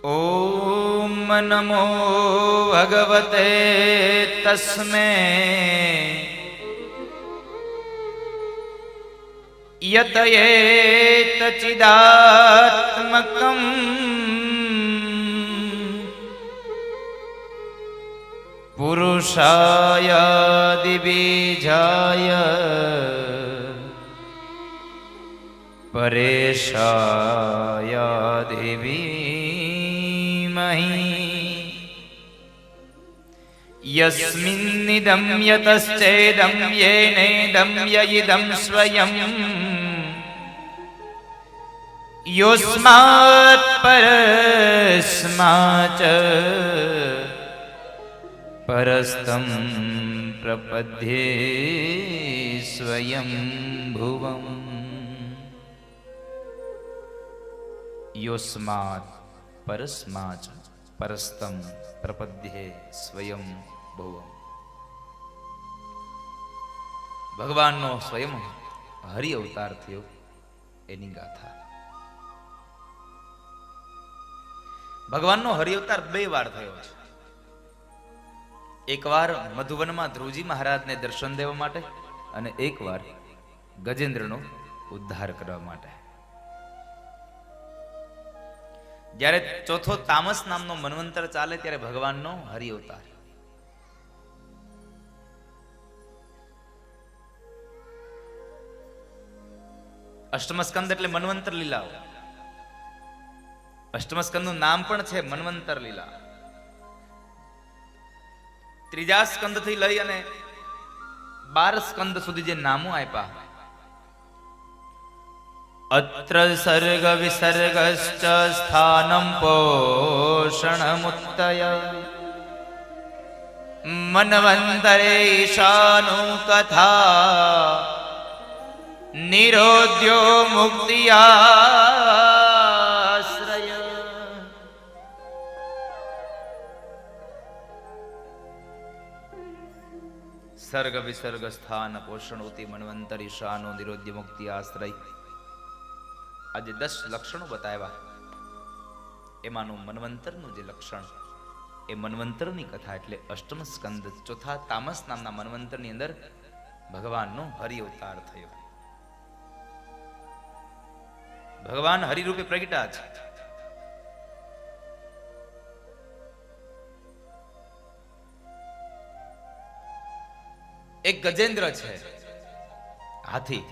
ओम नमो भगवते तस्मै यत एत चिदात्मकम् पुरुषाय दिबीजाय परेशाय धीमहि यस्मिन्निदं यतश्चेदं येनेदं यइदं स्वयं योऽस्मात् परस्माच् परस्तं प्रपद्ये स्वयं भुवम्। योऽस्मात् परस्माच् परस्तं प्रपद्ये स्वयं भुवम्। ભગવાનનો સ્વયં હરિ અવતાર થયો એની ગાથા. ભગવાનનો હરિ અવતાર બે વાર થયો છે. એકવાર મધુવનમાં ધ્રુવજી મહારાજને દર્શન દેવા માટે અને એકવાર ગજેન્દ્રનો ઉદ્ધાર કરવા માટે. જ્યારે ચોથો તામસ નામનો મન્વંતર ચાલે ત્યારે ભગવાનનો હરિ અવતાર. અષ્ટમ સ્કંદ એટલે મન્વંતર લીલાઓ. અષ્ટમ સ્કંદનું નામ પણ છે મન્વંતર લીલા. ત્રીજા સ્કંદ થી લઈ અને 12 સ્કંદ સુધી જે નામો આપ્યા, અત્ર સર્ગ વિસર્ગશ્ચ સ્થાનમ પોષણમુત્તય મન્વંતરે ઈશાનો કથા નિરોધ્યો મુક્તિયાશ્રય. સર્ગ વિસર્ગ સ્થાન પોષણોતિ મન્વંતર ઈશાનો નિરોધ્ય મુક્તિ આશ્રય. આજે 10 લક્ષણો બતાવ્યા. એમાંનું મન્વંતરનું જે લક્ષણ, એ મન્વંતરની કથા એટલે અષ્ટમ સ્કંદ ચોથા તામસ નામના મન્વંતરની અંદર ભગવાનનો હરિ અવતાર થયો. ભગવાન હરિરૂપે પ્રગટ્યા છે. એક ગજેન્દ્ર છે, હાથી.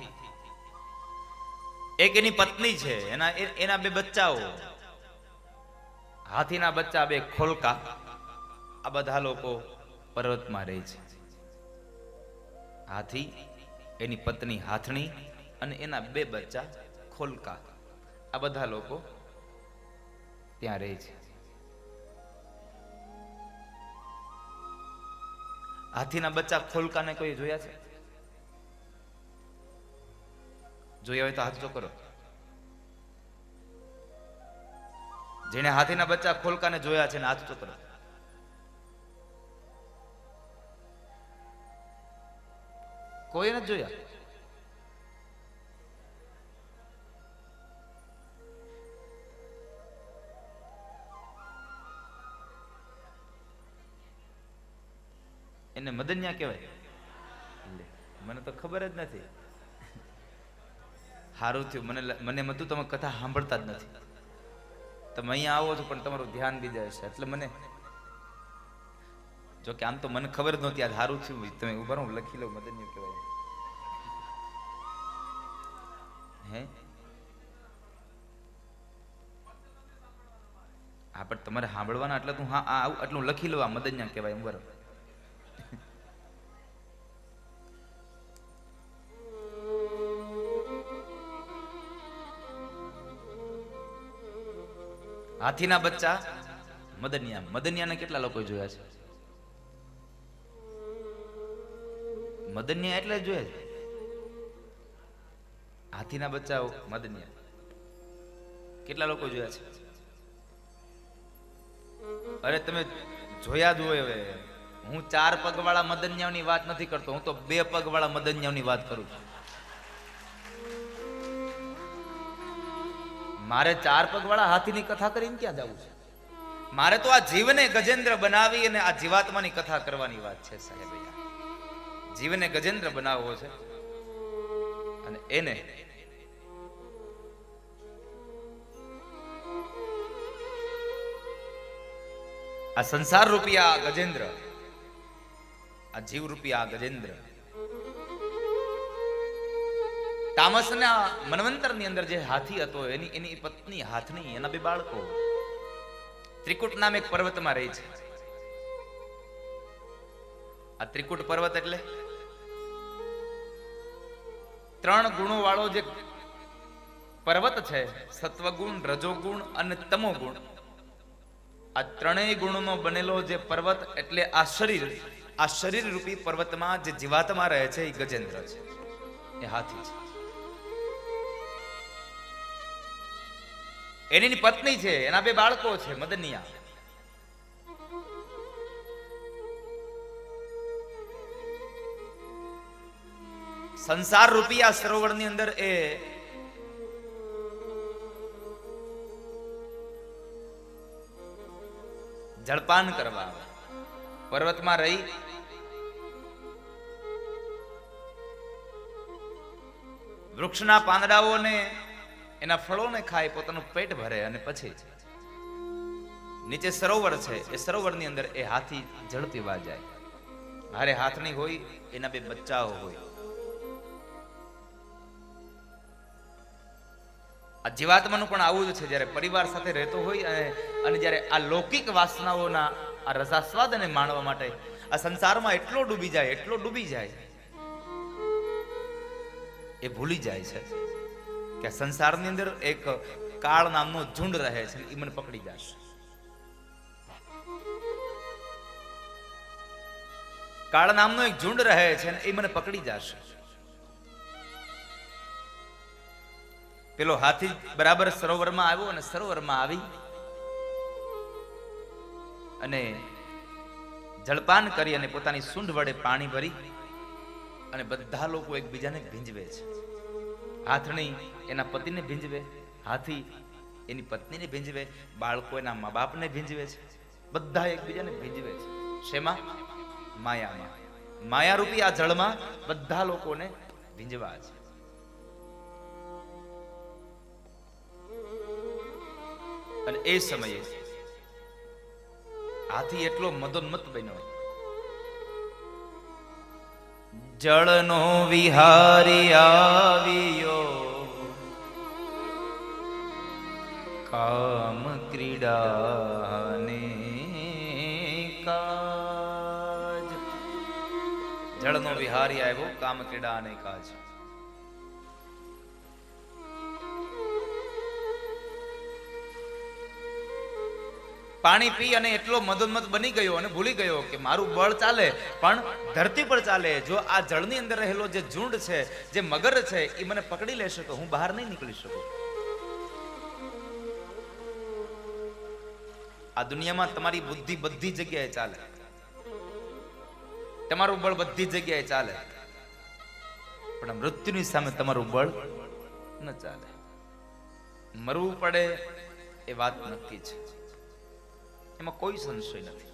એક એની પત્ની છે, એના બે બચ્ચાઓ. હાથીના બચ્ચા બે ખોલકા. આ બધા લોકો પર્વતમાં રહે છે. હાથી, એની પત્ની હાથણી અને એના બે બચ્ચા ખોલકા. આ બધા લોકો ત્યાં રહે છે. હાથીના બચ્ચા ખોલકાને કોઈ જોયા છે? જોયા હોય તો હાથ જો કરો. જેને હાથીના બચ્ચા ખોલકાને જોયા છે ને હાથ જો કરો. કોઈ નથી જોયા? એને મદન્યા કહેવાય. મને તો ખબર જ નથી. સારું થયું, મને મતું તમે કથા સાંભળતા જ નથી. તમે અહીંયા આવો છો પણ તમારું ધ્યાન બીજા હશે એટલે મને, જો કે આમ તો મને ખબર જ નહોતી. આ સારું થયું તમે ઉભા રહો, લખી લો મદન્યા કહેવાય. હે હા, પણ તમારે સાંભળવાના એટલે તું હા આટલું લખી લો, આ મદન્યા કહેવાય. ઉભા રહો. હાથીના બચ્ચા મદન્યા. મદન્યાને કેટલા લોકો જોયા છે? મદન્યા એટલે જ જોયા છે. હાથીના બચ્ચા મદન્યા કેટલા લોકો જોયા છે? અરે તમે જોયા જ હોય. હવે હું 4 પગવાળા મદન્યાઓની વાત નથી કરતો, હું તો 2 પગવાળા મદન્યાઓની વાત કરું છું. મારે 4 પગવાળા હાથીની કથા કરીને ક્યાં જવું છે? મારે તો આ જીવને ગજેન્દ્ર બનાવી અને આ જીવાત્માની કથા કરવાની વાત છે સાહેબ. જીવને ગજેન્દ્ર બનાવવો છે અને એને આ સંસાર રૂપી આ ગજેન્દ્ર, આ જીવ રૂપી આ ગજેન્દ્ર, તામસના મન્વંતરની અંદર જે હાથી હતો એની પત્ની હાથની, એના 2 બાળકો ત્રિકુટ નામ એક પર્વતમાં રહે છે. આ ત્રિકુટ પર્વત એટલે 3 ગુણો વાળો જે પર્વત છે, સત્વગુણ, રજોગુણ અને તમોગુણ, આ 3 ગુણોનો બનેલો જે પર્વત એટલે આ શરીર રૂપી પર્વતમાં જે જીવાત્મા રહે છે એ ગજેન્દ્ર છે, એ હાથી છે. એની પત્ની છે, એના 2 બાળકો છે, મદનિયા. સંસાર રૂપી આ સરોવરની અંદર એ જળપાન કરવા પર્વતમાં રહી વૃક્ષના પાંદડાઓને એના ફળોને ખાય, પોતાનું પેટ ભરે અને પછી નીચે સરોવર છે, એ સરોવરની અંદર એ હાથી જળ પીવા જાય. હારે હાથની હોય, એના 2 બચ્ચાઓ હોય. આ જીવાત્માનું પણ આવું જ છે. જ્યારે પરિવાર સાથે રહેતો હોય અને જ્યારે આ લૌકિક વાસનાઓના આ રસાસ્વાદને માણવા માટે આ સંસારમાં એટલો ડૂબી જાય એ ભૂલી જાય છે કે સંસારની અંદર એક કાળ નામનો ઝુંડ રહે છે, એ મને પકડી જશે. કાળ નામનો એક ઝુંડ રહે છે ને એ મને પકડી જશે. પેલો હાથી બરાબર સરોવરમાં આવ્યો અને સરોવરમાં આવી અને જળપાન કરી અને પોતાની સૂંઢ વડે પાણી ભરી અને બધા લોકો એકબીજાને ભીંજવે છે. હાથણી એના પતિને ભીંજવે, હાથી એની પત્નીને ભીંજવે, બાળકો એના મા બાપને ભીંજવે છે. બધા એકબીજાને ભીંજવે છે. શેમાં? માયામાં. માયારૂપી આ જળમાં બધા લોકોને ભીંજવા છે. અને એ સમયે હાથી એટલો મદોન્મત્ત બન્યો, જળનો વિહારી આવ્યો, કામ ક્રીડાને કાજ. જળનો વિહારી આવ્યો, કામ ક્રીડાને કાજ. પાણી પી અને એટલો મદોન્મત્ત બની ગયો અને ભૂલી ગયો કે મારું બળ ચાલે પણ ધરતી પર ચાલે. જો આ જળની અંદર રહેલો જે ઝુંડ છે, જે મગર છે, એ મને પકડી લેશે તો હું બહાર નહીં નીકળી શકું. આ દુનિયામાં તમારી બુદ્ધિ બધી જગ્યાએ ચાલે, તમારું બળ બધી જગ્યાએ ચાલે, પણ મૃત્યુની સામે તમારું બળ ન ચાલે. મરવું પડે એ વાત નક્કી છે, એમાં કોઈ સંશય નથી.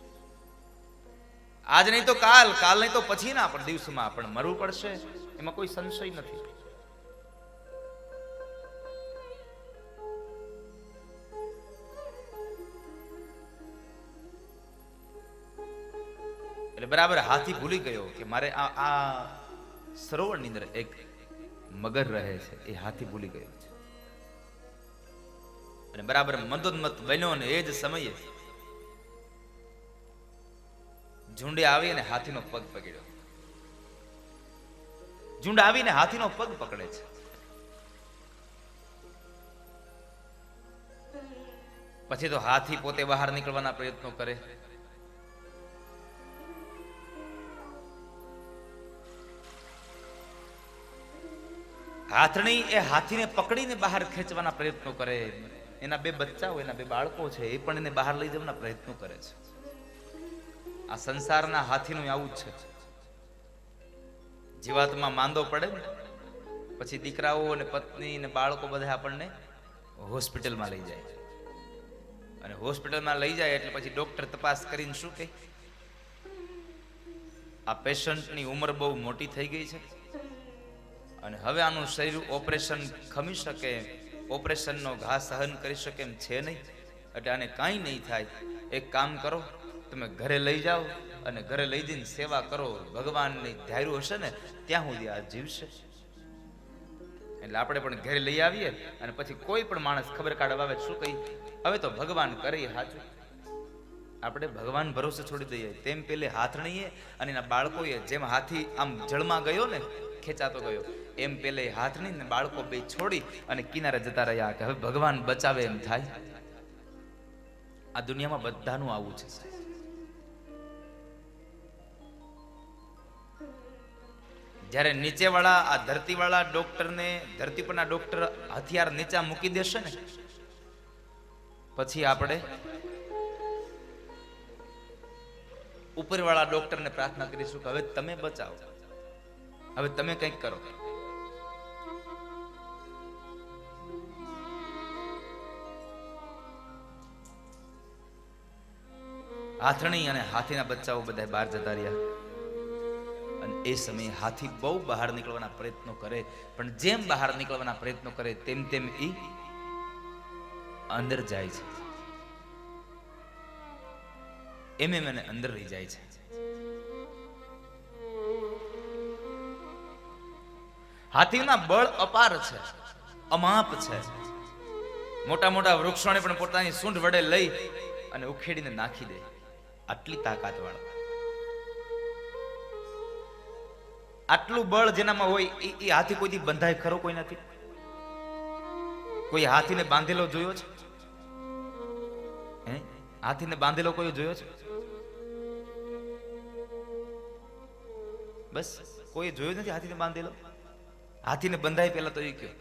આજ નહીં તો કાલ, કાલ નહીં તો પછીના પણ દિવસમાં પણ મરવું પડશે, એમાં કોઈ સંશય નથી. એટલે બરાબર હાથી ભૂલી ગયો કે મારે આ સરોવરની અંદર એક મગર રહે છે, એ હાથી ભૂલી ગયો છે. અને બરાબર મદોન્મત્ત બન્યો ને એ જ સમયે ઝુંડે આવી અને હાથીનો પગ પકડ્યો. ઝુંડ આવીને હાથીનો પગ પકડે છે. પછી તો હાથી પોતે બહાર નીકળવાના પ્રયત્નો કરે. હાથણી એ હાથીને પકડીને બહાર ખેંચવાના પ્રયત્નો કરે. એના 2 બચ્ચાઓ, એના 2 બાળકો છે, એ પણ એને બહાર લઈ જવાના પ્રયત્નો કરે છે. આ સંસારના હાથીનું આવું જ છે. જીવાતમાં માંદો પડે ને પછી દીકરાઓ અને પત્ની અને બાળકો બધા આપણને હોસ્પિટલમાં લઈ જાય, અને હોસ્પિટલમાં લઈ જાય એટલે પછી ડોક્ટર તપાસ કરીને શું કહે, આ પેશન્ટની ઉંમર બહુ મોટી થઈ ગઈ છે અને હવે આનું શરીર ઓપરેશન ખમી શકે, ઓપરેશનનો ઘા સહન કરી શકે એમ છે નહીં, એટલે આને કાંઈ નહીં થાય. એક કામ કરો, તમે ઘરે લઈ જાઓ અને ઘરે લઈ જઈને સેવા કરો, ભગવાનને ધાર્યું હશે ને ત્યાં સુધી આ જીવશે. એટલે આપણે પણ ઘરે લઈ આવીએ અને પછી કોઈ પણ માણસ ખબર કાઢવા આવે શું કહી, હવે તો ભગવાન કરે સાચું. આપણે ભગવાન ભરોસે છોડી દઈએ. તેમ પેલે હાથણીએ અને એના બાળકોએ જેમ હાથી આમ જળમાં ગયો ને, ખેંચાતો ગયો, એમ પેલે હાથણી ને બાળકો બે છોડી અને કિનારે જતા રહ્યા કે હવે ભગવાન બચાવે એમ થાય. આ દુનિયામાં બધાનું આવું છે. જ્યારે નીચેવાળા આ ધરતીવાળા ડોક્ટરને, ધરતી પરના ડોક્ટર હથિયાર નીચા મૂકી દેશે ને, પછી આપણે ઉપરવાળા ડોક્ટરને પ્રાર્થના કરીશું કે હવે તમે બચાવો, હવે તમે કંઈક કરો. હાથણી અને હાથીના બચ્ચાઓ બધા બહાર જતા રહ્યા અને એ સમયે હાથી બહુ બહાર નીકળવાના પ્રયત્નો કરે, પણ જેમ બહાર નીકળવાના પ્રયત્નો કરે તેમ તેમ એ અંદર જાય છે, એમ એને અંદર રહી જાય છે. હાથીના બળ અપાર છે, અમાપ છે. મોટા મોટા વૃક્ષોને પણ પોતાની સૂંઢ વડે લઈ અને ઉખેડીને નાખી દે, આટલી તાકાત વાળો. આટલું બળ જેનામાં હોય એ હાથી કોઈથી બંધાય ખરો? કોઈ નથી. કોઈ હાથીને બાંધેલો જોયો છે? હાથીને બાંધેલો કોઈ જોયો છે? બસ કોઈ જોયું નથી હાથીને બાંધેલો. હાથીને બંધાય પેલા તો એ કયો,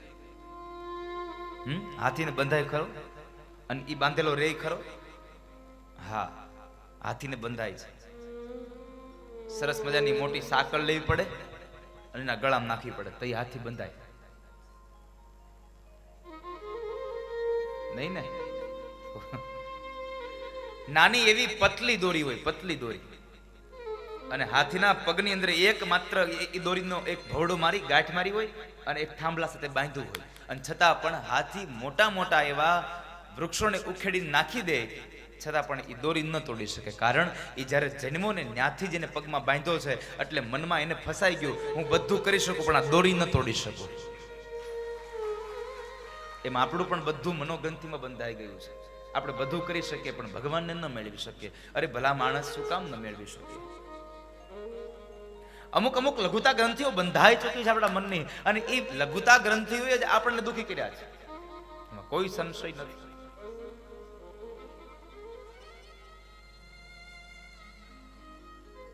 હાથીને બંધાય ખરો? અને એ બાંધેલો રે ખરો? હા, હાથીને બંધાય છે. સરસ મજાની મોટી સાંકળ લેવી પડે અને એના ગળામાં નાખવી પડે તો એ હાથી બંધાય. નહીં ને? નાની એવી પતલી દોરી હોય, પતલી દોરી, અને હાથીના પગની અંદર એક માત્ર એ દોરીનો એક ભોવડો મારી, ગાંઠ મારી હોય અને એક થાંભલા સાથે બાંધ્યું હોય, અને છતાં પણ હાથી મોટા મોટા એવા વૃક્ષોને ઉખેડી નાખી દે, છતાં પણ એ દોરી ન તોડી શકે. કારણ એ જ્યારે જન્મો ને ત્યાંથી જ એને પગમાં બાંધ્યો છે, એટલે મનમાં એને ફસાઈ ગયું, હું બધું કરી શકું પણ આ દોરી ન તોડી શકું. એમ આપણું પણ બધું મનોગ્રંથિમાં બંધાઈ ગયું છે. આપણે બધું કરી શકીએ પણ ભગવાનને ન મેળવી શકીએ. અરે ભલા માણસ શું કામ ન મેળવી શકીએ? અમુક અમુક લઘુતા ગ્રંથિઓ બંધાઈ ચૂકી છે આપણા મનની, અને એ લઘુતા ગ્રંથિઓએ જ આપણને દુઃખી કર્યા છે, એમાં કોઈ સંશય નથી.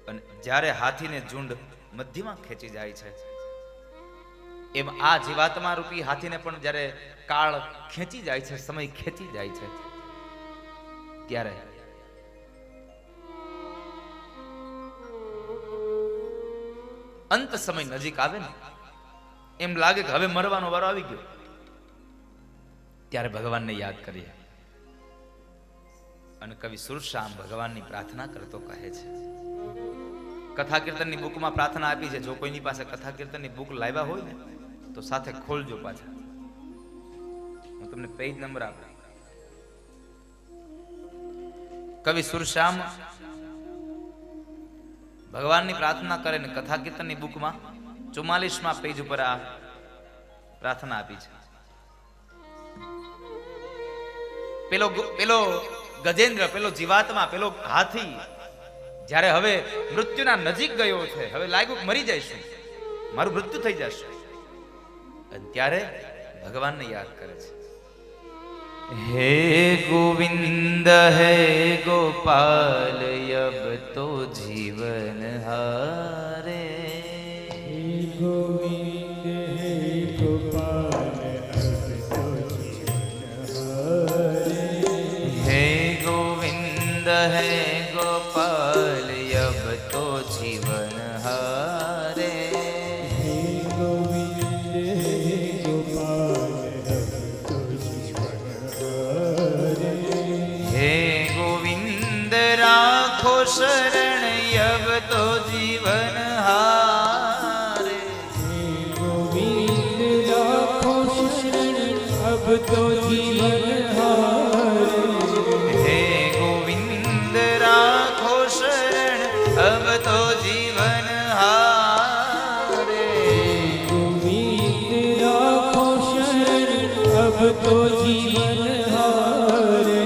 અને જ્યારે હાથીને ઝુંડ મધ્યમાં ખેંચી જાય છે, એમ આ જીવાત્મા રૂપી હાથીને પણ જ્યારે કાળ ખેંચી જાય છે, સમય ખેંચી જાય છે, ત્યારે અંત સમય નજીક આવે ને, એમ લાગે કે હવે મરવાનો વારો આવી ગયો, ત્યારે ભગવાનને યાદ કરીએ. અને કવિ સુરશ્યામ ભગવાનની પ્રાર્થના કરતો કહે છે, કથા કીર્તનની બુકમાં પ્રાર્થના આપી છે. જો કોઈની પાસે કથા કીર્તનની બુક લાવ્યા હોય ને તો સાથે ખોલજો પાછા, હું તમને પેજ નંબર આપું. કવિ સુરશ્યામ ભગવાનની પ્રાર્થના કરે ને કથા કીર્તનની બુકમાં 44મા પેજ ઉપર આ પ્રાર્થના આપી છે. પેલો ગજેન્દ્ર, પેલો જીવાત્મા, પેલો હાથી જ્યારે હવે મૃત્યુના નજીક ગયો છે, હવે લાગ્યું મરી જઈશું, મારું મૃત્યુ થઈ જશે, અને ત્યારે ભગવાનને યાદ કરે છે. હે ગોવિંદ હે ગોપાલ અબ તો જીવન હારે, ગોવિંદ હે ગોપાલ અબ તો જીવન હારે, હે ગોવિંદ હે ગોપાલ અબ તો જીવન હારે, હે ગોવિંદ હે ગોપાલ અબ તો જીવન शरण अब तो जीवन हारे। हे गोविंद राखो शरण अब तो जीवन हारे। हे गोविंद राखो शरण अब तो जीवन हारे। गोविंद राखो शरण अब तो जीवन हारे।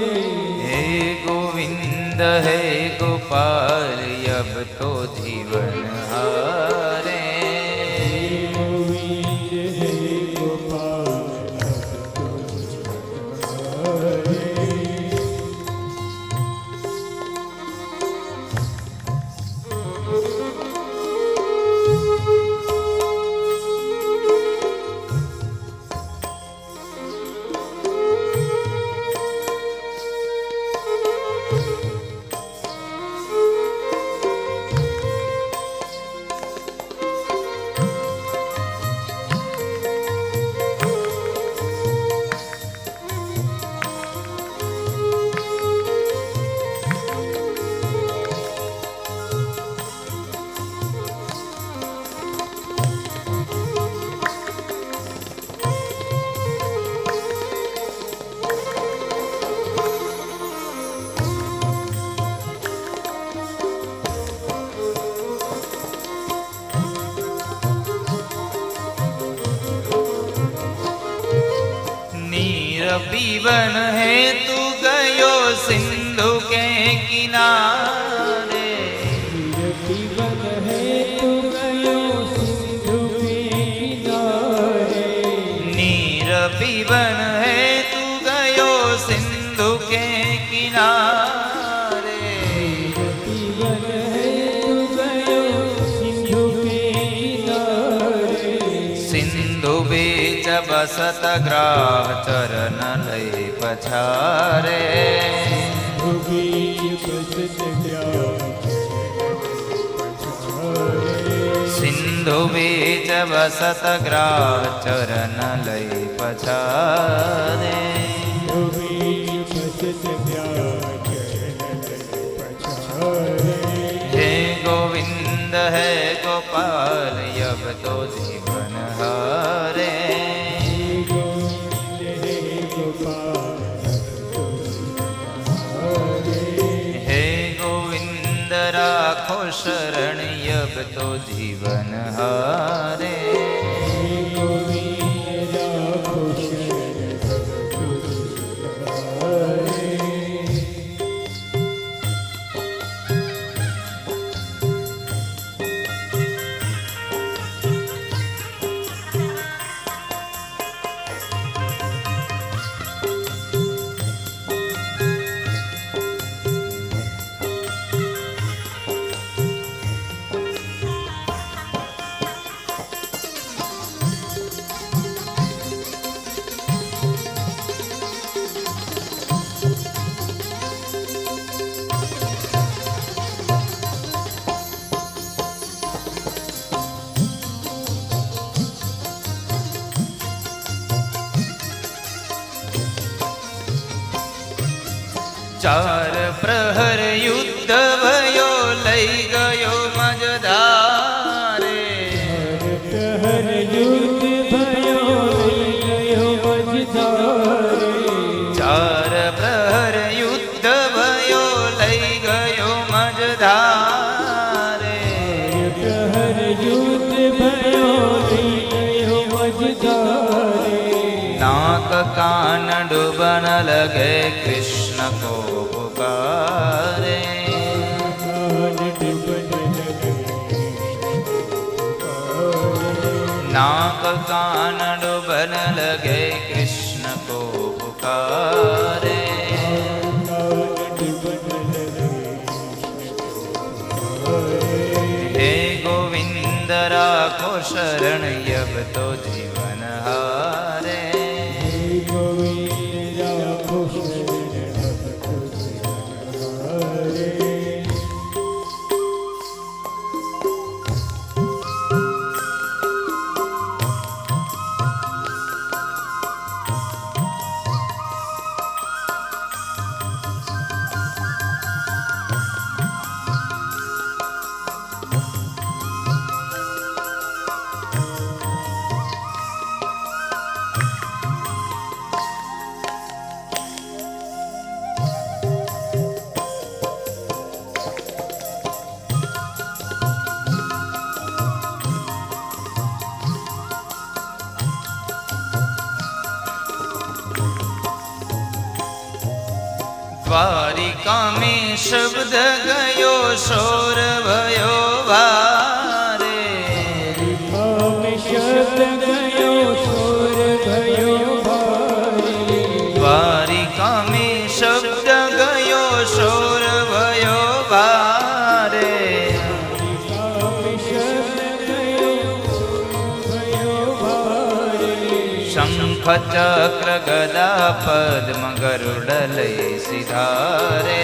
हे गोविंद है गोपाल अब तो जीवन हारे। गोविंद हे गोपाल अब तो जीवन हारे। पीवन है तू गयो सिंधु के किनारे। पीवन है तू गयो सिंधु के किनारे। नीर पीवन है तू गयो सिंधु के किनारे। पीवन है तू गयो सिंधु के किनारे। सिंधु बीच बसत ग्राह चरण लय पछारे। सिंधु बीच बसत ग्राह चरण लय पछारे। हे गोविंद है गोपाल अब तो जीवन हारे। हे गोविंद राखो शरण अब तो जीवन हारे। चार प्रहर युद्ध भयो लई गयो मझधारे। प्रहर युद्ध भयो लई गयो मझधारे। चार प्रहर युद्ध भयो लई गयो मझधारे। प्रहर युद्ध भयो लई गयो मझधारे। नाक कान डूबन लगे कृष्ण को पुकारे। नाक कान डूबन लगे कृष्ण को पुकारे। हे गोविंद राखो शरण अब तो जीवन हारे। દ્વારિકા में શબ્દ ગયો શોર ભયો ભારે में शब्द गयो शोर भयो भारे દ્વારિકા में શબ્દ ગયો શોર ભયો ભારે में शब्द गयो भयो भारे શંખ ચક્ર ગદા પદ્મ ગરુડ લઈ સિધારે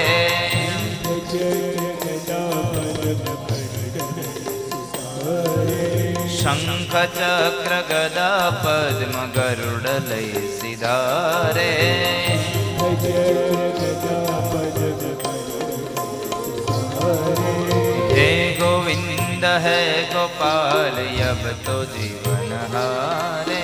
શંખ ચક્ર ગદા પદ્મ ગરુડ લઈ સિધારે હે ગોવિંદ હે ગોપાલ યબ તો જીવન હારે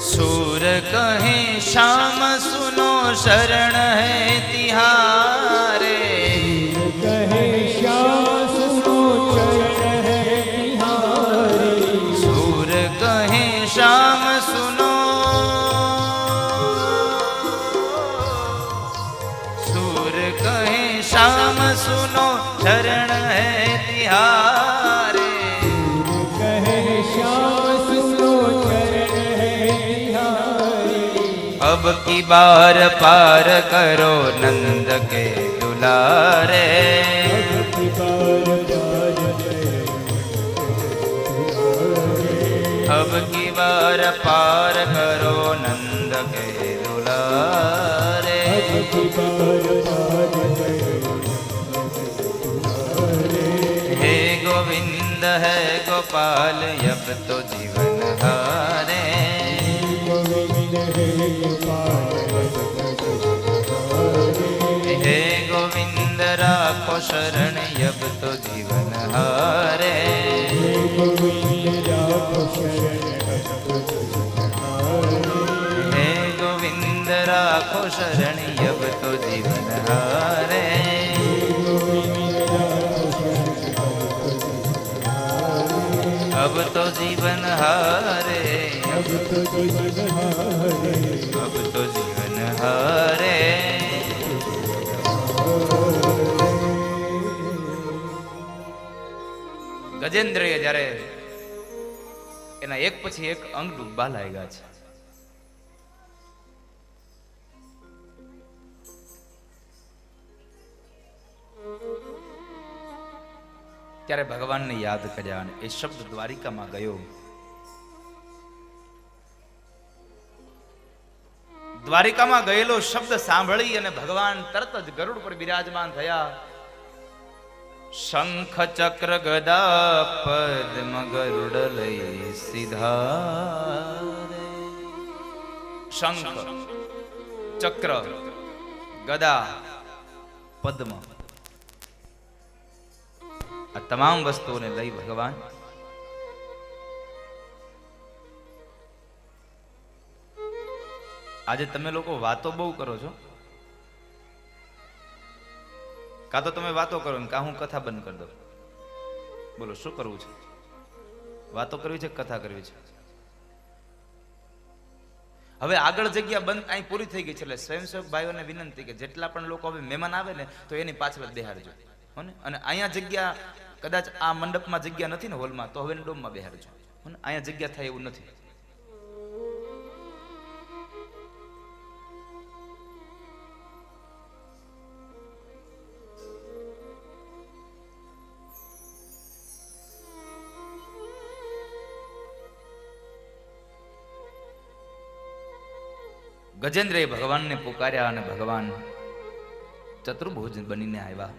सूर कहे श्याम सुनो शरण है तिहारे कहे श्याम सुनो चरण है तिहारे सूर कहे श्याम सुनो सूर कहे श्याम सुनो शरण है तिहारे कहे श्याम सुनो चरण है तिहारे अब की बार पार करो नंद के दुलारे अब की बार पार करो नंद के दुलारे हे गोविंद है गोपाल अब तो जीवन हारे हे गोविंद राखो शरण अब तो जीवन हारे हे गोविंद राखो शरण अब तो जीवन हारे अब तो जीवन हारे अब तो जीवन हारे ગજેન્દ્રએ જ્યારે એના એક પછી એક અંગ ડૂબવા લાગ્યા છે ત્યારે ભગવાનને યાદ કર્યા અને એ શબ્દ દ્વારિકામાં ગયો દ્વારિકામાં ગયેલો શબ્દ સાંભળી અને ભગવાન તરત જ ગરુડ પર બિરાજમાન થયા શંખ ચક્ર ગદા પદ્મ ગરુડ લઈ સિધારે શંખ ચક્ર ગદા પદ્મ આ તમામ વસ્તુઓને લઈ ભગવાન આજે તમે લોકો વાતો બહુ કરો છો કા તો તમે વાતો કરો કા હું કથા બંધ કરી દઉં બોલો શું કરવું છે વાતો કરવી છે કથા કરવી છે હવે આગળ જગ્યા બંધ અહીં પૂરી થઈ ગઈ છે એટલે સ્વયંસેવક ભાઈઓને વિનંતી કે જેટલા પણ લોકો હવે મહેમાન આવે ને તો એની પાછળ બેહાડજો હો ને અને અહીંયા જગ્યા કદાચ આ મંડપમાં જગ્યા નથી ને હોલમાં તો હવે ડોમમાં બેહાડજો હો ને અહીંયા જગ્યા થાય એવું નથી ગજેન્દ્રએ ભગવાનને પુકાર્યા અને ભગવાન ચતુર્ભુજ બનીને આવ્યા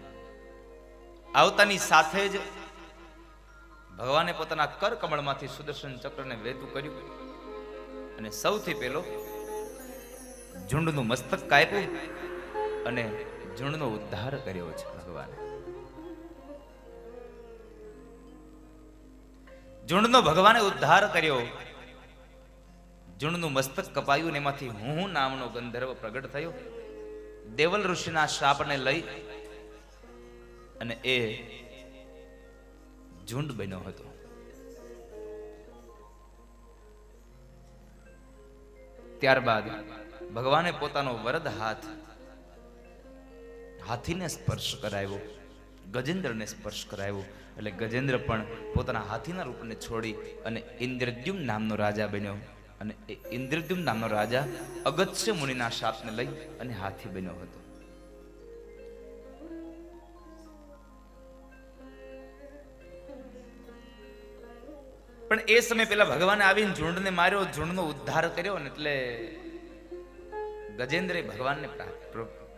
આવતાની સાથે જ ભગવાને પોતાના કર કમળમાંથી સુદર્શન ચક્રને વહેતું કર્યું અને સૌથી પહેલો ઝુંડનું મસ્તક કાપ્યું અને ઝુંડનો ઉદ્ધાર કર્યો છે ભગવાને. ઝુંડનો ભગવાને ઉદ્ધાર કર્યો. ઝુંડનું મસ્તક કપાયું ને એમાંથી હું નામનો ગંધર્વ પ્રગટ થયો. દેવલ ઋષિના શાપને લઈ અને એ ઝુંડ બન્યો હતો. ત્યારબાદ ભગવાને પોતાનો વરદ હાથ હાથીને સ્પર્શ કરાવ્યો, ગજેન્દ્રને સ્પર્શ કરાવ્યો. એટલે ગજેન્દ્ર પણ પોતાના હાથીના રૂપને છોડી અને ઇન્દ્રદ્યુમ્ન નામનો રાજા બન્યો. અને એ ઇન્દ્રદ્યુમ્ન નામનો રાજા અગસ્ત્ય મુનિના શાપને લઈ અને હાથી બન્યો હતો. પણ એ સમય પેલા ભગવાને આવીને ઝુંડને માર્યો, ઝુંડનો ઉદ્ધાર કર્યો ને એટલે ગજેન્દ્રે ભગવાનને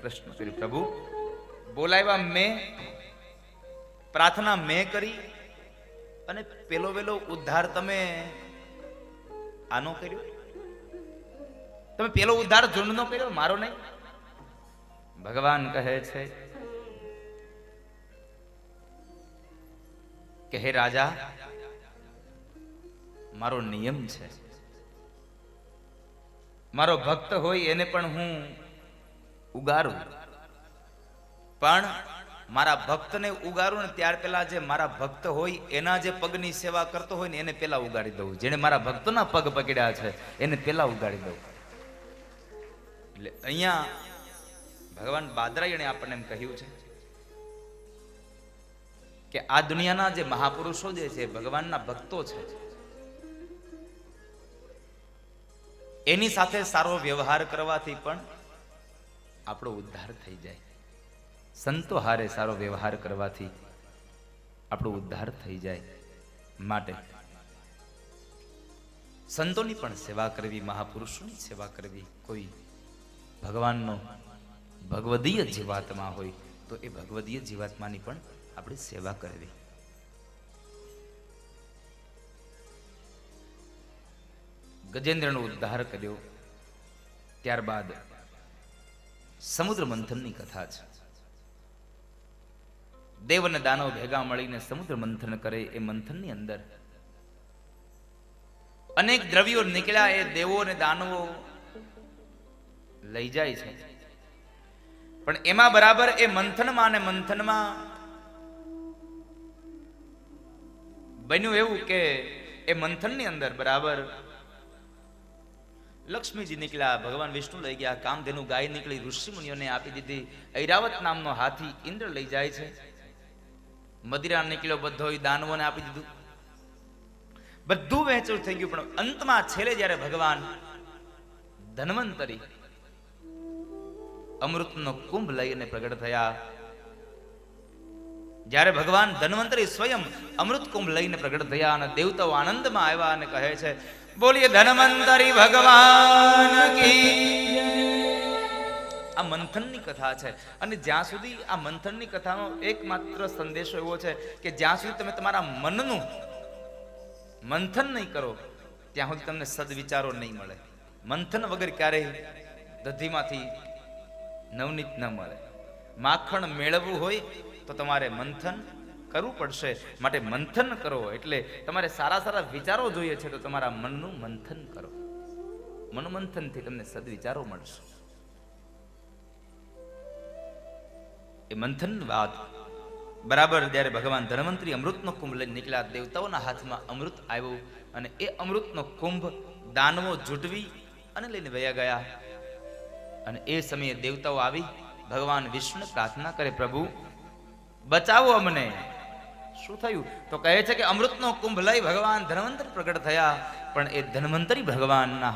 પ્રશ્ન કર્યો, પ્રભુ બોલાવ્યા મેં, પ્રાર્થના મેં કરી અને પેલો વેલો ઉદ્ધાર તમે આનો કર્યો? તમે પેલો ઉદ્ધાર ઝુંડનો કર્યો, મારો નહીં? ભગવાન કહે છે કે હે રાજા, મારો નિયમ છે, મારો ભક્ત હોય એને પણ હું ઉગારું, પણ મારા ભક્તને ઉગારું ને ત્યાર પહેલા જે મારા ભક્ત હોય એના જે પગની સેવા કરતો હોય ને એને પેલા ઉગાડી દઉં. જેને મારા ભક્તોના પગ પકડ્યા છે એને પેલા ઉગાડી દઉં. એટલે અહીંયા ભગવાન બાદરાયણે આપણને એમ કહ્યું છે કે આ દુનિયાના જે મહાપુરુષો જે છે ભગવાનના ભક્તો છે, એની સાથે સારો વ્યવહાર કરવાથી પણ આપણો ઉદ્ધાર થઈ જાય. સંતો હારે સારો વ્યવહાર કરવાથી આપણો ઉદ્ધાર થઈ જાય. માટે સંતોની પણ સેવા કરવી, મહાપુરુષોની સેવા કરવી. કોઈ ભગવાનનો ભગવદીય જીવાત્મા હોય તો એ ભગવદીય જીવાત્માની પણ આપણે સેવા કરવી. ગજેન્દ્રનો ઉદ્ધાર કર્યો. ત્યારબાદ સમુદ્ર મંથનની કથા છે. દેવ અને દાનવ ભેગા મળીને સમુદ્ર મંથન કરે. એ મંથનની અંદર અનેક દ્રવ્યો નીકળ્યા. એ દેવો અને દાનવો લઈ જાય છે. પણ એમાં બરાબર એ મંથનમાં અને મંથનમાં બન્યું એવું કે એ મંથનની અંદર બરાબર લક્ષ્મીજી નીકળ્યા, ભગવાન વિષ્ણુ લઈ ગયા, કામધેનુ ગાય નીકળી, ઋષિ મુનિઓને આપી દીધી, ઐરાવત નામનો હાથી ઇન્દ્ર લઈ જાય છે, મદિરા નીકળ્યો બધો દાનવોને આપી દીધું, બધું વહેંચું થઈ ગયું. પણ અંતમાં છેલ્લે જ્યારે ભગવાન ધન્વંતરી અમૃતનો કુંભ લઈને પ્રગટ થયા, જ્યારે ભગવાન ધન્વંતરી સ્વયં અમૃત કુંભ લઈને પ્રગટ થયા અને દેવતાઓ આનંદમાં આવ્યા અને કહે છે, બોલીએ ધન્વંતરી ભગવાન કી. આ મંથનની કથા છે. અને જ્યાં સુધી આ મંથનની કથાનો એકમાત્ર સંદેશો એવો છે કે જ્યાં સુધી તમે તમારા મનનું મંથન નહીં કરો ત્યાં સુધી તમને સદવિચારો નહીં મળે. મંથન વગર ક્યારેય દધીમાંથી નવનીત ન મળે. માખણ મેળવવું હોય તો તમારે મંથન કરવું પડશે. માટે મંથન કરો. એટલે તમારે સારા સારા વિચારો જોઈએ છે તો તમારા મનનું મંથન કરો. મનોમંથનથી તમને સદવિચારો મળશે. એ મંથન વાત બરાબર જ્યારે ભગવાન ધન્વંતરી અમૃતનો કુંભ લઈને નીકળ્યા, દેવતાઓના હાથમાં અમૃત આવ્યું અને એ અમૃતનો કુંભ દાનવો જૂટવી અને લઈને વયા ગયા. અને એ સમયે દેવતાઓ આવી ભગવાન વિષ્ણુ પ્રાર્થના કરે, પ્રભુ બચાવો અમને. શું થયું? તો કહે છે કે અમૃતનો કુંભ લઈ ભગવાન ધન્વંતરી પ્રગટ થયા, પણ એ ધન્વંતરી ભગવાનના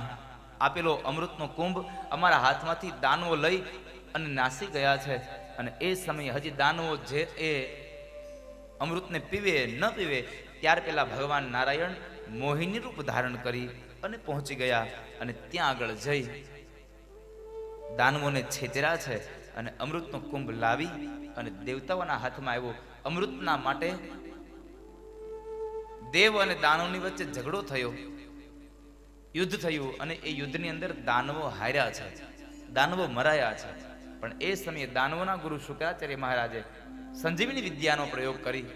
આપેલો અમૃતનો કુંભ અમારા હાથમાંથી દાનવો લઈ અને નાસી ગયા છે. અને એ સમયે હજી દાનવો જે એ અમૃતને પીવે ન પીવે ત્યાર પહેલા ભગવાન નારાયણ મોહિની રૂપ ધારણ કરી અને પહોંચી ગયા અને ત્યાં આગળ જઈ દાનવોને છેતર્યા છે અને અમૃતનો કુંભ લાવી અને દેવતાઓના હાથમાં આવ્યો. અમૃતના માટે દેવ અને દાનવની વચ્ચે ઝઘડો થયો, યુદ્ધ થયું, અને એ યુદ્ધની અંદર દાનવો હાર્યા છે, દાનવો મરાયા છે. પણ એ સમયે દાનવોના ગુરુ શુક્રાચાર્ય મહારાજે સંજીવની વિદ્યાનો પ્રયોગ કરી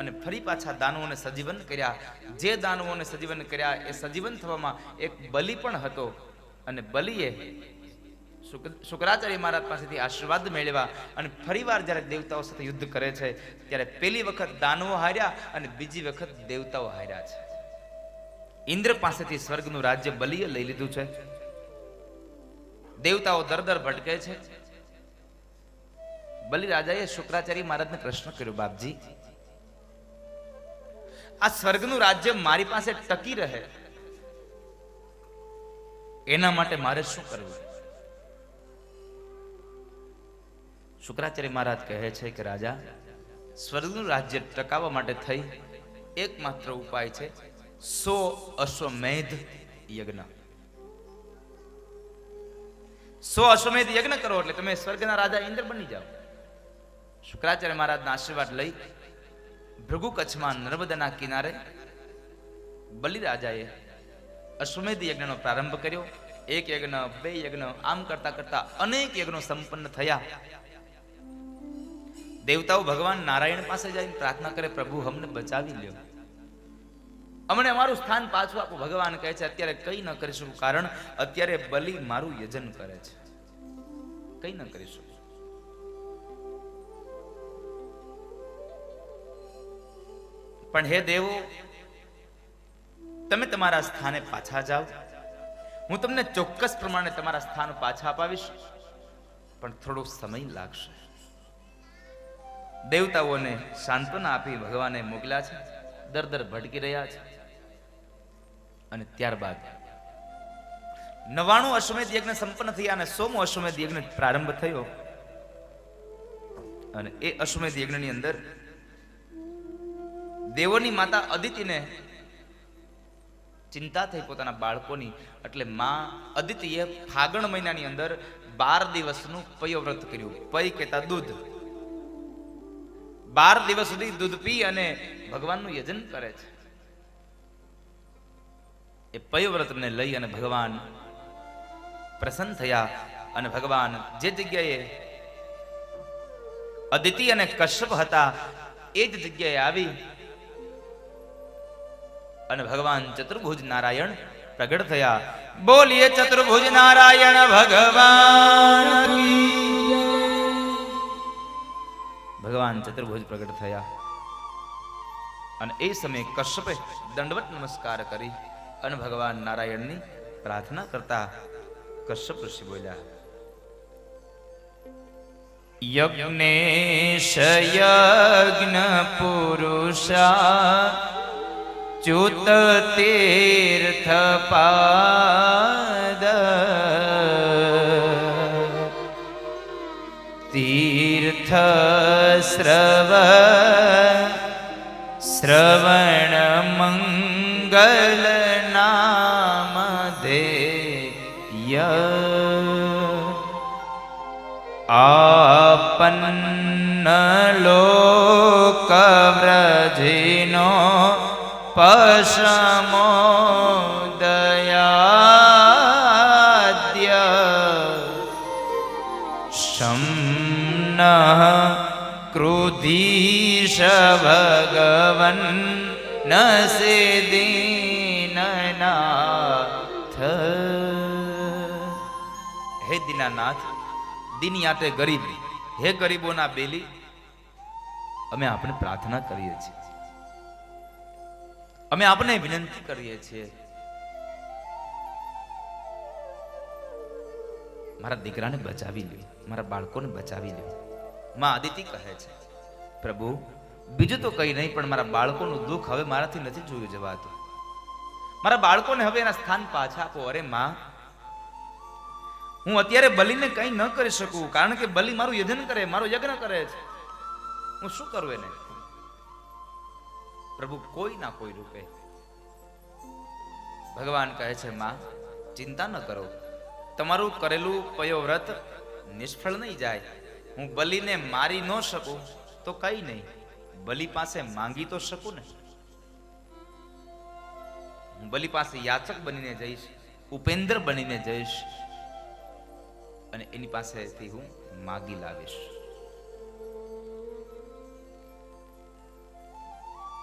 અને ફરી પાછા દાનવોને સજીવન કર્યા. જે દાનવોને સજીવન કર્યા એ સજીવન થવામાં એક બલિ પણ હતો, અને બલિએ શુક્રાચાર્ય મહારાજ પાસેથી આશીર્વાદ મેળવ્યા. અને ફરીવાર જ્યારે દેવતાઓ સાથે યુદ્ધ કરે છે ત્યારે પહેલી વખત દાનવો હાર્યા અને બીજી વખત દેવતાઓ હાર્યા છે. ઇન્દ્ર પાસેથી સ્વર્ગનું રાજ્ય બલિએ લઈ લીધું છે. દેવતાઓ દર દર ભટકે છે. બલિ રાજાએ શુક્રાચાર્ય મહારાજને પ્રશ્ન કર્યો, બાપજી, આ સ્વર્ગનું રાજ્ય મારી પાસે ટકી રહે એના માટે મારે શું કરવું? શુક્રાચાર્ય મહારાજ કહે છે કે રાજા, સ્વર્ગનું રાજ્ય ટકાવવા માટે થઈ એકમાત્ર ઉપાય છે 100 અશ્વમેધ યજ્ઞ. 100 અશ્વમેધ યજ્ઞ કરો એટલે તમે સ્વર્ગના રાજા ઇન્દ્ર બની જાઓ. શુક્રાચાર્ય મહારાજના આશીર્વાદ લઈ ભૃગુ કચ્છમાં નર્મદાના કિનારે બલિ રાજાએ અશ્વમેધ યજ્ઞનો પ્રારંભ કર્યો. 1 યજ્ઞ, 2 યજ્ઞ, આમ કરતા કરતા અનેક યજ્ઞો સંપન્ન થયા. દેવતાઓ ભગવાન નારાયણ પાસે જઈને પ્રાર્થના કરે, પ્રભુ અમને બચાવી લ્યો, અમને અમારું સ્થાન પાછું આપો. ભગવાન કહે છે અત્યારે કઈ ન કરી શકું, કારણ અત્યારે બલિ મારું યજન કરે છે, કઈ ન કરી શકું. પણ હે દેવો, તમે તમારા સ્થાને પાછા જાઓ, હું તમને ચોક્કસ પ્રમાણે તમારા સ્થાન પાછા અપાવીશ, પણ થોડો સમય લાગશે. દેવતાઓને સાંત્વના આપી ભગવાને મોકલ્યા છે, દર દર ભટકી રહ્યા છે. અને ત્યારબાદ 99 અશ્વમેધ યજ્ઞ સંપન્ન થયા અને 100મો અશ્વમેધ યજ્ઞ પ્રારંભ થયો. અને એ અશ્વમેધ યજ્ઞની અંદર દેવોની માતા અદિતિને ચિંતા થઈ પોતાના બાળકોની, એટલે માં અદિતિએ ફાગણ મહિનાની અંદર 12 દિવસનું પયવ્રત કર્યું. પય કહેતા દૂધ. 12 દિવસ સુધી દૂધ પી અને ભગવાનનું યજન કરે છે. એ પયવ્રતને લઈ અને ભગવાન પ્રસન્ન થયા. અને ભગવાન જે જગ્યાએ અદિતિ અને કશ્યપ હતા એ જ જગ્યાએ આવી અને ભગવાન ચતુર્ભુજ નારાયણ પ્રગટ થયા. બોલીએ ચતુર્ભુજ નારાયણ ભગવાન કી. ભગવાન ચતુર્ભુજ પ્રગટ થયા અને એ સમયે કશ્યપે દંડવત નમસ્કાર કરી અને ભગવાન નારાયણની પ્રાર્થના કરતા કશ્યપ ઋષિ બોલ્યા, યજ્ઞેશ યજ્ઞ પુરુષા ચ્યુત તીર્થ પાદ તીર્થ શ્રવણ મંગલ નામ ધેય આપન્ન લોક વ્રજિનો પશમો દયાદ્ય શમ્ન ક્રોધીશ ભગવન નસે દીનનાથ. હે દીનાનાથ, દિનયાતે ગરીબ, હે ગરીબોના બેલી, અમે આપણે પ્રાર્થના કરીએ છીએ, અમે આપને વિનંતી કરીએ છીએ, મારા દીકરાને બચાવી લ્યો, મારા બાળકોને બચાવી લ્યો. માં આદિતિ કહે છે, પ્રભુ બીજું તો કઈ નહીં, પણ મારા બાળકોનું દુઃખ હવે મારાથી નથી જોયું જવાતું. મારા બાળકોને હવે એના સ્થાન પાછા આપો. અરે માં, હું અત્યારે બલિને કઈ ન કરી શકું, કારણ કે બલિ મારું યજન કરે, મારો યજ્ઞ કરે છે. હું શું કરું એને? પ્રભુ કોઈ ના કોઈ રૂપે. ભગવાન કહે છે, માં ચિંતા ન કરો, તમારું કરેલું પયોવ્રત નિષ્ફળ નહીં જાય. હું બલિને મારી ન શકું તો કઈ નહીં, બલિ પાસે માંગી તો શકું ને. હું બલિ પાસે યાચક બનીને જઈશ, ઉપેન્દ્ર બનીને જઈશ અને એની પાસેથી હું માગી લાવીશ.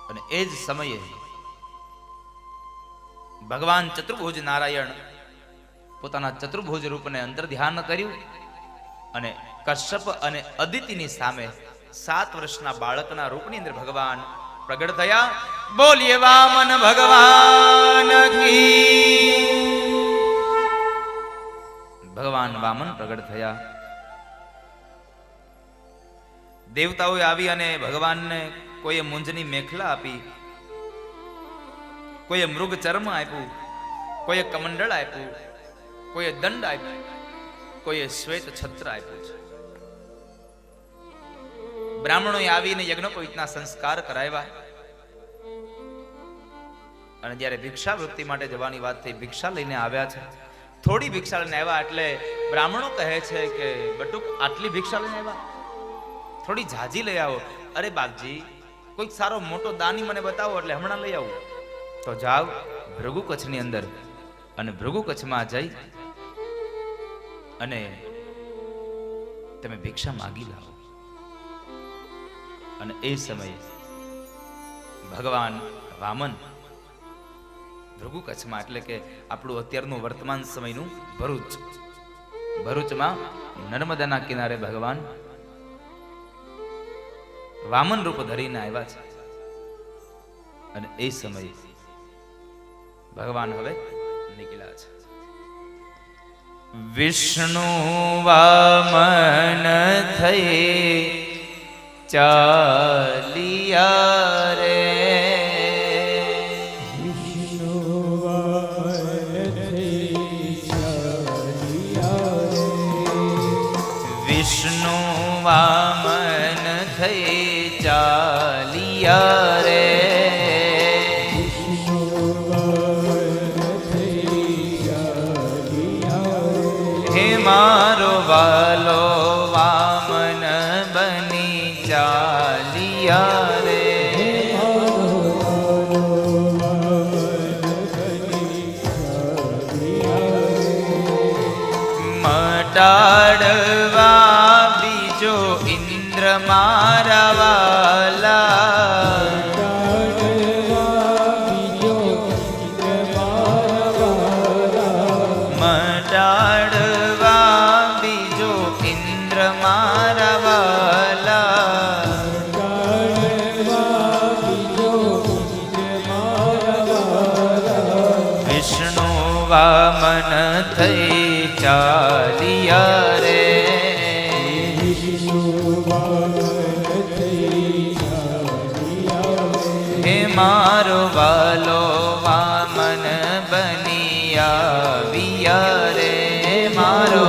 અને એ જ સમયે ભગવાન ચતુર્ભુજ નારાયણ પોતાના ચતુર્ભુજ રૂપને અંતર ધ્યાન કર્યું અને કશ્યપ અને અદિતિની સામે 7 વર્ષના બાળકના રૂપની અંદર ભગવાન પ્રગટ થયા. બોલીએ વામન ભગવાન કી. ભગવાન વામન પ્રગટ થયા. દેવતાઓએ આવી અને ભગવાનને કોઈએ મુંજની મેખલા આપી, કોઈએ મૃગ ચર્મ આપ્યું, કોઈએ કમંડળ આપ્યું, કોઈએ દંડ આપ્યું, કોઈએ શ્વેત છત્ર આપ્યું છે. બ્રાહ્મણોએ આવીને યજ્ઞોપવિતના સંસ્કાર કરાવ્યા અને જ્યારે ભિક્ષા વૃત્તિ માટે જવાની વાત થઈ, ભિક્ષા લઈને આવ્યા છે. થોડી ભિક્ષા લઈને આવ્યા એટલે બ્રાહ્મણો કહે છે કે બટુક આટલી ભિક્ષા લઈને આવ્યા, થોડી ઝાજી લઈ આવો. અરે બાપજી, કોઈક સારો મોટો દાની મને બતાવો એટલે હમણાં લઈ આવું. તો જાઓ ભૃગુ કચ્છની અંદર અને ભૃગુ કચ્છમાં જઈ અને તમે ભિક્ષા માગી લાવો. અને એ સમયે ભગવાન વામન ભૃગુ કચ્છમાં, એટલે કે આપણું અત્યારનું વર્તમાન સમયનું ભરૂચ, ભરૂચમાં નર્મદાના કિનારે ભગવાન વામન રૂપ ધરીને આવ્યા છે. અને એ સમયે ભગવાન હવે નીકળ્યા છે. વિષ્ણુ વામન થઈ ચાલિયા રે, વિષ્ણુ વામન થઈ ચાલિયા રે, વિષ્ણુ વામન થઈ ચાલિયા રે, વિષ્ણુ વામન થઈ ચાલિયા રે, હે મારો વાલો વામન બની ચાલિયા રે, મટાડવા બીજો ઇન્દ્ર મારા વાલા, મટાડવા બીજો ઇન્દ્ર મારા વાલા, વિષ્ણુ વામન થઈ ચાલિયા રે, હે મારો વાલો વામન બની આવ્યા રે, મારો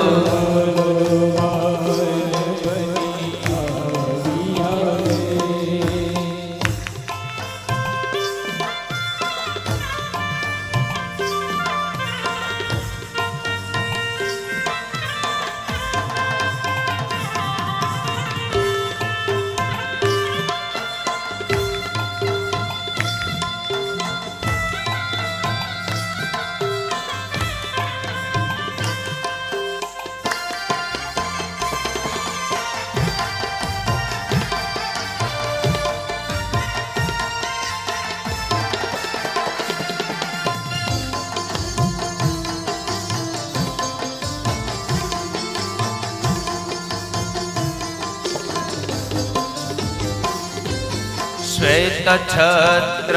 શ્વેત છત્ર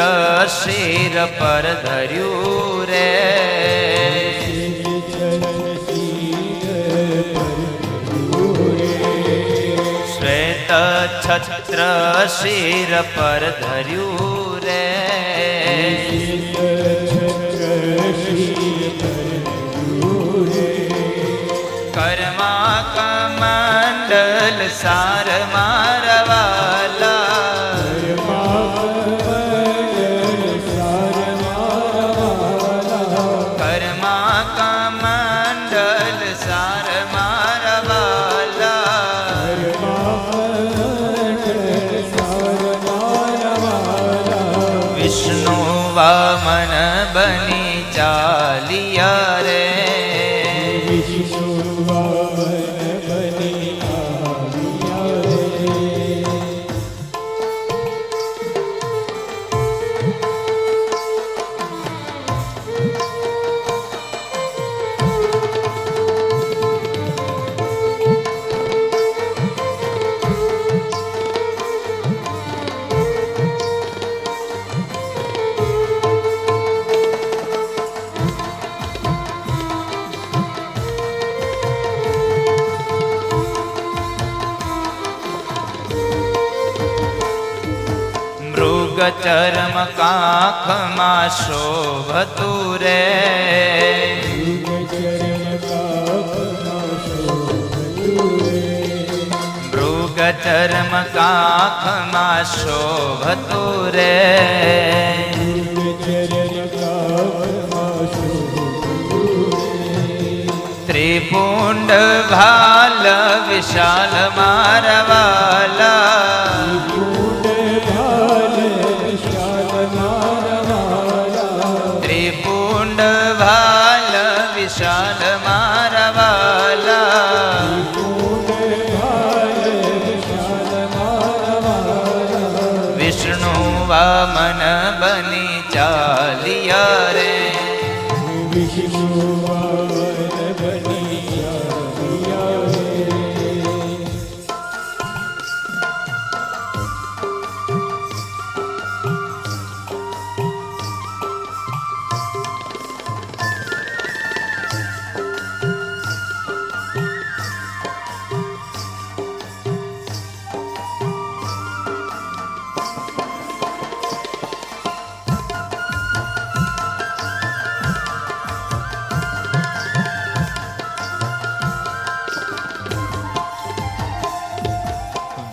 શિર પર ધર્યું રે, શ્વેત છત્ર શિર પર ધર્યું રે, કર્મા કમંડલ સાર મારા વાલા, કર્મા કમંડલ સાર મારા વાલા, વિષ્ણુ વામન બની ચાલિયા રે. વિષ્ણુ વામન બની આવ્યા રે. ચરમ કાખમાં શોભતું રે. મૃગ ચરમ કાખમાં શોભતું રે. ત્રિપુંડ ભાલ વિશાલ મારવાલા. ત્રિપુંડ ભાલ વિશાલ મારવાલા. વિષ્ણુ વામન બની ચાલિયા રે. વિષ્ણુ વામન બની ચાલિયા રે.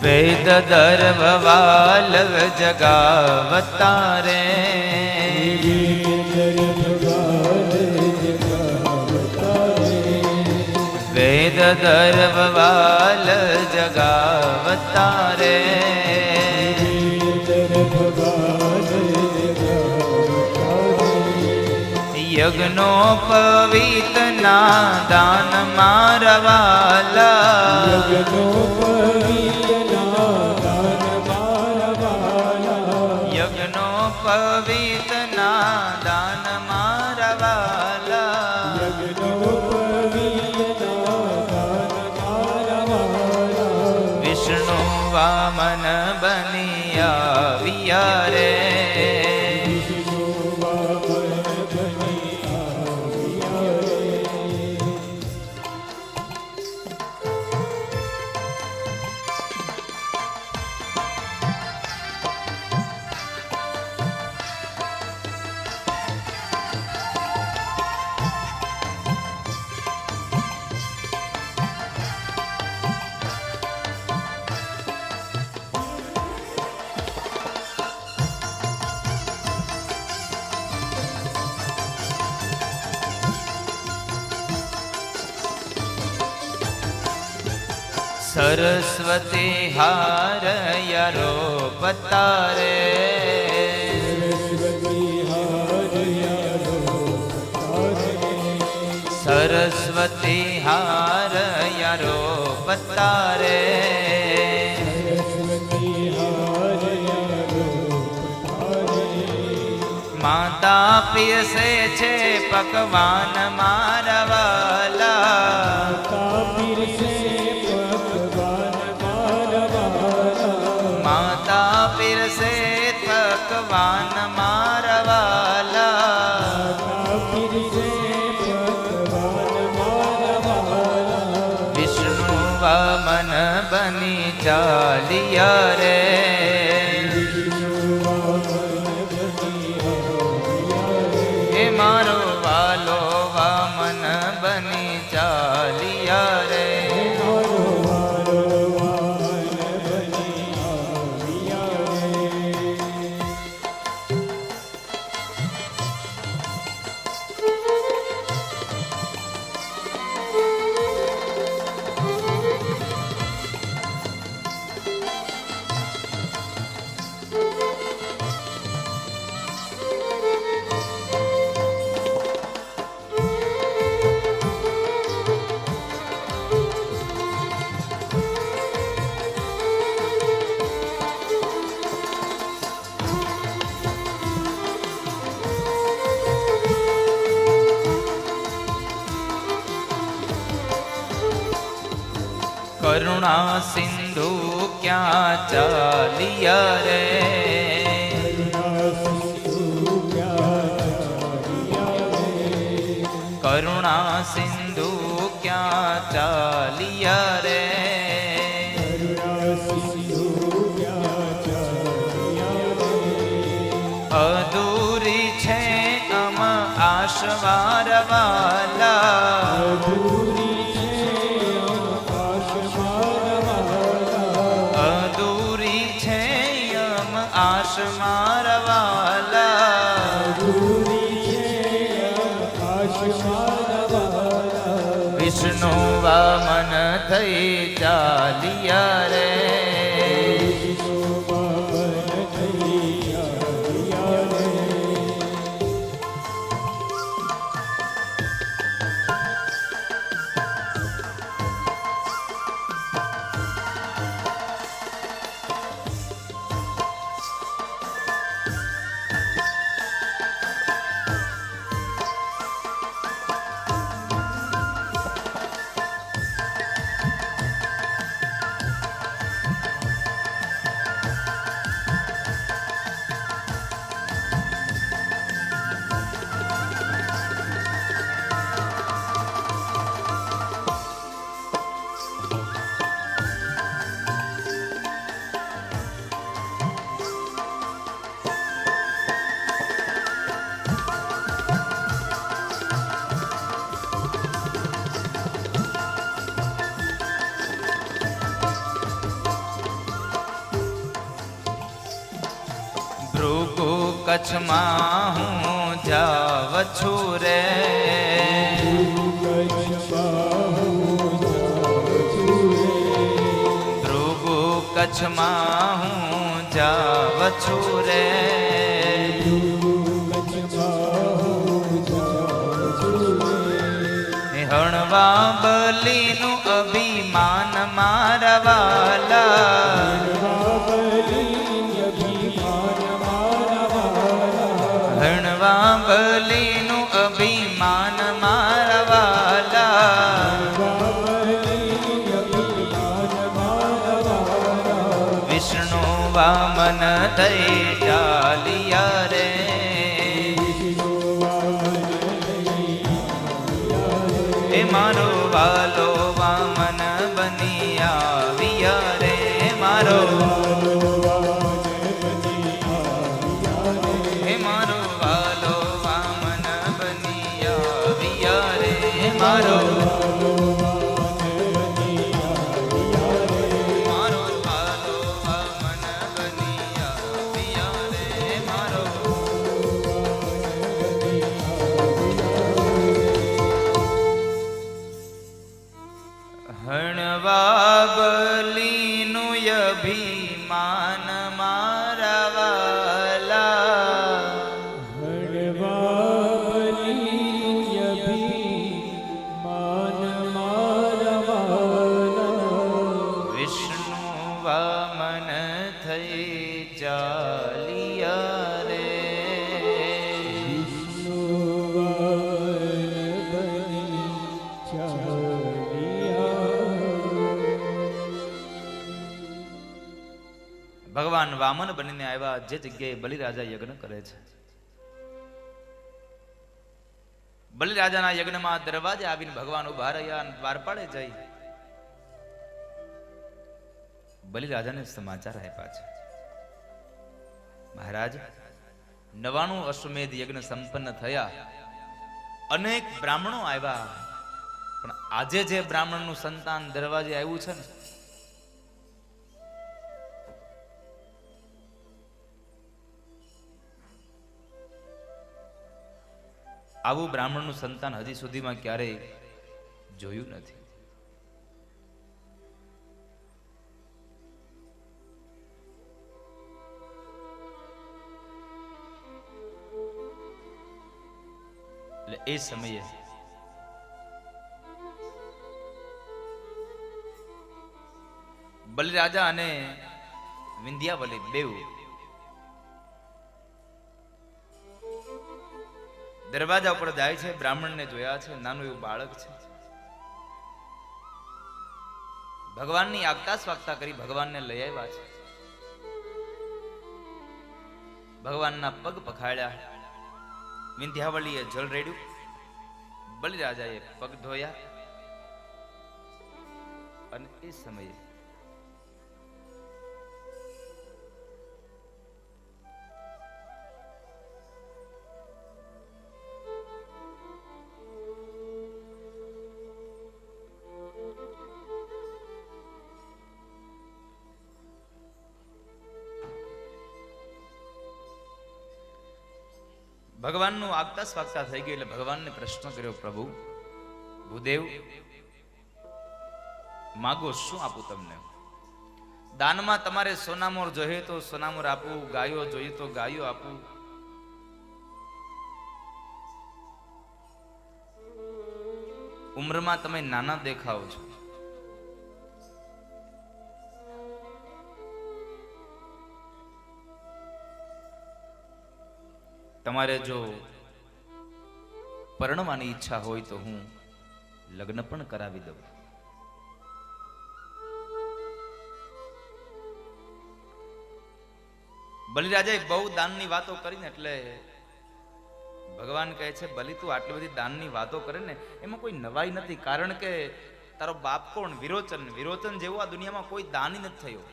વેદ દર્ભવાલ જગાવતા રે. વેદ દર્ભવાલ જગાવતા રે. યજ્ઞોપવીત ના દાન મારવાલા. યજ્ઞોપવીત ના દાન મારવાલા. વિષ્ણુ વામન બની આવ્યા રે. સરસ્વતી હાર યરો પતારે. સરસ્વતી હાર યરો પતારે. માતા પીરસે છે પકવાન મારવાલા. માતા પીરસે પકવાન મારવાલા. વિષ્ણુ વામન બની ચાલિયા રે. એ મારો વાલો વામન બની ચાલિયા રે. કરુણા સિંધુ ક્યાં ચાલિયા રે કરુણા સિંધુ ક્યાં ચાલિયા રે અધૂરી છે અમ આશવારવાલા અધૂરી છે અમ આશવારવાલા વિષ્ણુ વામન થઈ ચાલિયા રે ભૃગુ કચ્છમાં હું જાવ છું રે ભૃગુ કચ્છમાં હું જાવ છું રે હણવા બલીનું અભિમાન મારવાલા હણવા બલીનું અભિમાન મારવાલા વિષ્ણુ વામન થઈ ચાલિયા રે એ મારો વાલો વામન બની આવ્યા રે મારો મારો મારો ભાલો વામન બની આવ્યા રે મારો હણવા બલીનું અભિમાન મારવાલા ભગવાન વામન બનીને આવ્યા જે જગ્યાએ બલિરાજા યજ્ઞ કરે છે બલિરાજાના યજ્ઞમાં દરવાજે આવીને ભગવાન ઉભા રહ્યા અને દ્વારપાળે જઈ બલિરાજાને સમાચાર આપ્યા છે મહારાજ 99 અશ્વમેધ યજ્ઞ સંપન્ન થયા અનેક બ્રાહ્મણો આવ્યા પણ આજે જે બ્રાહ્મણનું સંતાન દરવાજે આવ્યું છે ને આવું બ્રાહ્મણનું સંતાન હજી સુધીમાં ક્યારેય જોયું નથી એટલે એ સમયે બલિરાજા અને વિંધ્યાવલી બેઉ દરવાજા ઉપર જાય છે બ્રાહ્મણને જોયા છે નાનું એવું બાળક છે ભગવાનની આગતા સ્વાગતા કરી ભગવાનને લઈ આવ્યા છે. ભગવાનના પગ પખાડ્યા, વિંધ્યાવળીએ જળ રેડ્યું, બલિરાજાએ પગ ધોયા અને એ સમયે ભગવાનનું આગતા સ્વાગતા થઈ ગયું એટલે ભગવાનને પ્રશ્ન કર્યો, પ્રભુ ભૂદેવ, માગો શું આપું તમને? દાનમાં તમારે સોનામોર જોઈએ તો સોનામોર આપું, ગાયો જોઈએ તો ગાયો આપું. ઉંમરમાં તમે નાના દેખાવ છો, તમારે જો પરણવાની ઈચ્છા હોય તો હું લગ્ન પણ કરાવી દઉં. બલિરાજાએ બહુ દાનની વાતો કરીને એટલે ભગવાન કહે છે, બલિ તું આટલી બધી દાનની વાતો કરે ને એમાં કોઈ નવાઈ નથી, કારણ કે તારો બાપ કોણ? વિરોચન. વિરોચન જેવો આ દુનિયામાં કોઈ દાની નથી થયો.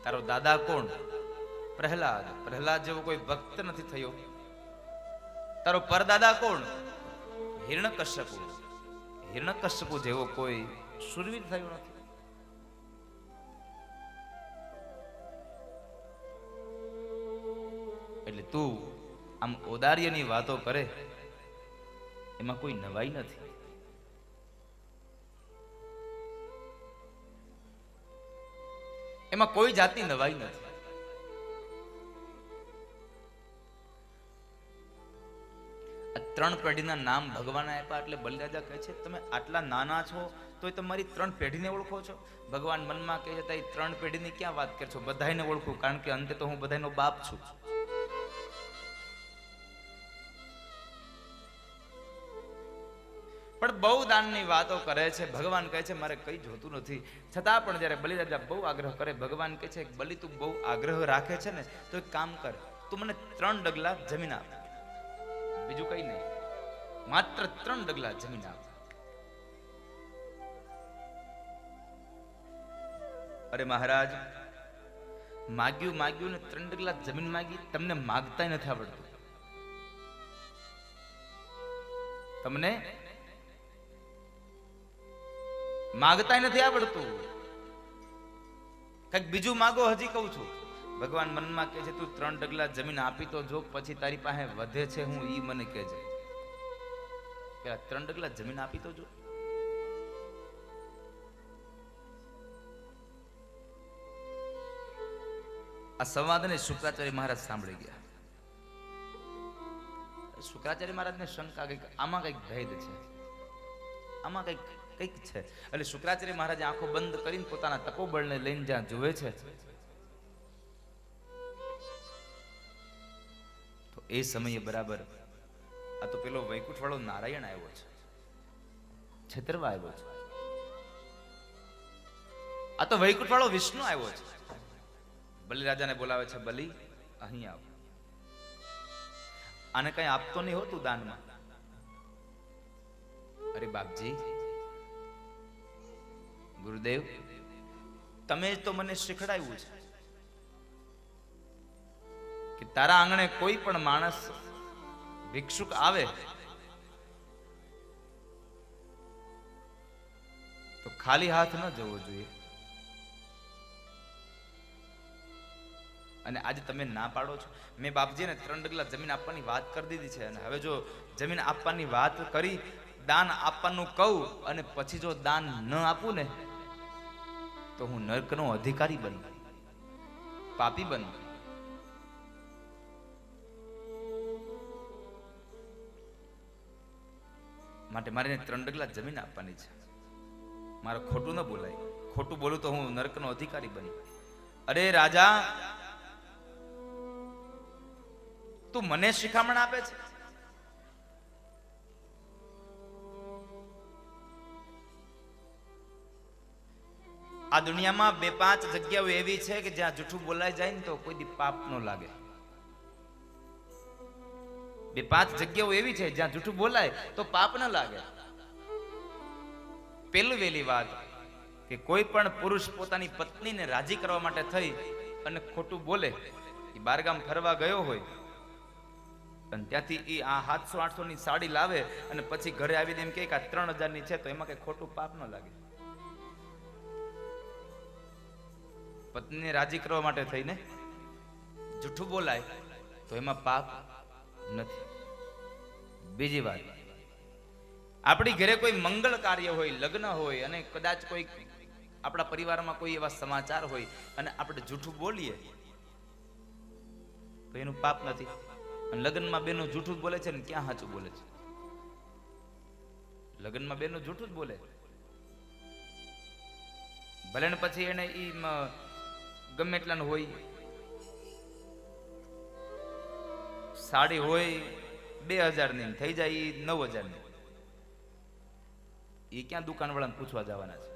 તારો દાદા કોણ? પ્રહલાદ. પ્રહલાદ જેવો કોઈ ભક્ત નથી થયો. તારો પરદાદા કોણ? હિરણ્યકશ્યપુ. હિરણ્યકશ્યપુ જેવો કોઈ શૂરવીર થયો નથી. એટલે તું આમ ઔદાર્યની વાતો કરે એમાં કોઈ નવાઈ નથી. એમાં કોઈ જાતની નવાઈ નથી. આ 3 પેઢીના નામ ભગવાને આપ્યા એટલે બલિરાજા કહે છે, તમે આટલા નાના છો તોય તમારી 3 પેઢીને ઓળખો છો? ભગવાન મનમાં કહે છે, 3 પેઢીની ક્યાં વાત કરશો? બધાને ઓળખું, કારણ કે અંતે તો હું બધાનો બાપ છું. પણ બહુ દાનની વાતો કરે છે. ભગવાન કહે છે મારે કઈ જોતું નથી. છતાં પણ જ્યારે બલિરાજા બહુ આગ્રહ કરે, ભગવાન કહે છે બલિ તું બહુ આગ્રહ રાખે છે ને તો એક કામ કર, તું મને 3 ડગલા જમીન આપ. બીજું કઈ નહીં, માત્ર 3 ડગલા જમીન આપ. અરે મહારાજ, માગ્યું ને 3 ડગલા જમીન માગી, તમને માગતાય નથી આવડતું. તમને માગતાય નથી આવડતું. કઈક બીજું માગો, હજી કહું છું. ભગવાન મનમાં કહે છે તું 3 ડગલા જમીન આપી તો જો, પછી તારી પાસે વધે છે હું ઈ મને કહેજે. પેલા 3 ડગલા જમીન આપી તો જો. આ સંવાદને શુક્રાચાર્ય મહારાજ સાંભળી ગયા. શુક્રાચાર્ય મહારાજને શંકા ગઈ, આમાં કઈક ભેદ છે, આમાં કઈક છે. એટલે શુક્રાચાર્ય મહારાજ આંખો બંધ કરીને પોતાના તપોબળને લઈને જ્યાં જોવે છે તો એ સમયે બરાબર આ તો પેલો વૈકુંઠ વાળો નારાયણ આવ્યો છે, છેતરવા આવ્યો છે. આ તો વૈકુંઠ વાળો વિષ્ણુ આવ્યો છે. બલિરાજાને બોલાવે છે, બલિ અહીં આવ. આને કઈ આપતો નહીં હોતું દાનમાં. અરે બાપજી, ગુરુદેવ, તમે તો મને શીખડાવ્યું છે કે તારા આંગણે કોઈ પણ માણસ ભિક્ષુક આવે તો ખાલી હાથ ન જવો જોઈએ. અને આજે તમે ના પાડો છો. મેં બાપજીને 3 ડગલા જમીન આપવાની વાત કરી દીધી છે, અને હવે જો જમીન આપવાની વાત કરી, દાન આપવાનું કહું અને પછી જો દાન ન આપું ને તો હું નરકનો અધિકારી બનું, પાપી બનું. માટે મારે 3 ડગલા જમીન આપવાની છે. મારે ખોટું ન બોલાય. ખોટું બોલું તો હું નરકનો અધિકારી બની. અરે રાજા, તું મને શિખામણ આપે છે? આ દુનિયામાં 2-5 જગ્યાઓ એવી છે કે જ્યાં જૂઠું બોલાઈ જાય ને તો કોઈ દી પાપ ન લાગે. 2-5 જગ્યાઓ એવી છે જ્યાં જૂઠું બોલાય તો પાપ ન લાગે. પેલું વેલી વાત કે કોઈ પણ પુરુષ પોતાની પત્નીને રાજી કરવા માટે થઈ અને ખોટું બોલે, એ બારગામ ફરવા ગયો હોય અને ત્યાંથી એ આ 700-800 ની સાડી લાવે અને પછી ઘરે આવીને એમ કહે કે આ 3000 ની છે, તો એમાં કઈ ખોટું પાપ ન લાગે. પત્નીને રાજી કરવા માટે થઈને જૂઠું બોલાય તો એમાં પાપ નથી. બીજી વાત, આપણી ઘરે કોઈ મંગળ કાર્ય હોય, લગ્ન હોય અને કદાચ કોઈ આપણા પરિવારમાં કોઈ એવા સમાચાર હોય અને આપણે જૂઠું બોલીએ તો એનું પાપ નથી. અને લગ્નમાં બેનો જૂઠું જ બોલે છે ને ક્યાં સાચું બોલે છે? લગ્નમાં બેનો જૂઠું જ બોલે. ભલે ને પછી એને ઈ ગમે એટલાનું હોય, સાડી હોય 2000 ની થઈ જાય 9000 ની, એ ક્યાં દુકાન વાળાને પૂછવા જવાના છે?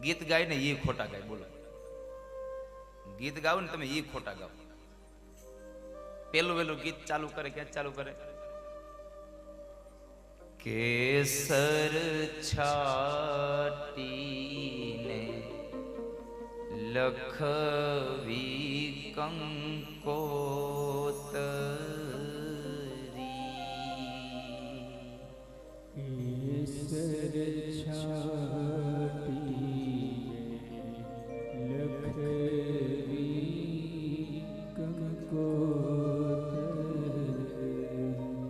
ગીત ગાય ને એ ખોટા ગાય. બોલો, ગીત ગાવ ને તમે એ ખોટા ગાવ. પેલું વેલું ગીત ચાલુ કરે, ક્યાં ચાલુ કરે? કેસર છાટીને લખવી કંકોતરી, કેસર છાટીને લખવી કંકોતરી.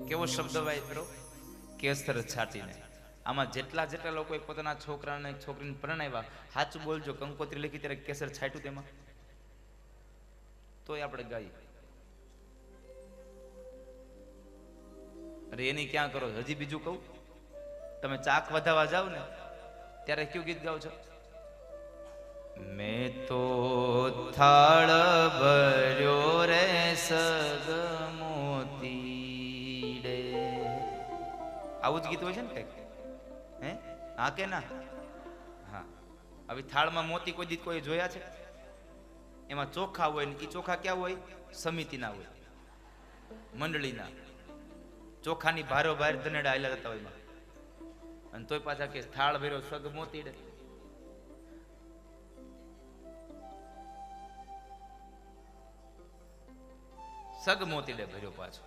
કેવો શબ્દ વાપરો, કેસર છાટીને. આમાં જેટલા લોકોએ પોતાના છોકરાને છોકરીને પરણાવ્યા, સાચું બોલજો, કંકોત્રી લખી ત્યારે કેસર છાટ્યું તેમાં, તોય આપણે ગાઈ. અરે એની ક્યાં કરો? હજી બીજું કહું, તમે ચાક વધાવા જાવ ને ત્યારે કયું ગીત ગાવ છો? મેં તો થાળ ભર્યો રે સગમોતી રે. આવું જ ગીત હોય છે ને કઈક? હે, હા કે ના? હા. હવે થાળમાં મોતી કોઈ દીત કોઈ જોયા છે? એમાં ચોખા હોય ને એ ચોખા ક્યાં હોય? સમિતિના હોય, મંડળીના. ચોખાની ભારો ભાર ધનેડા આયલા જતા હોય, અને તોય પાછા કે થાળ ભર્યો સગ મોતી રે. સગ મોતી ડે ભર્યો પાછો.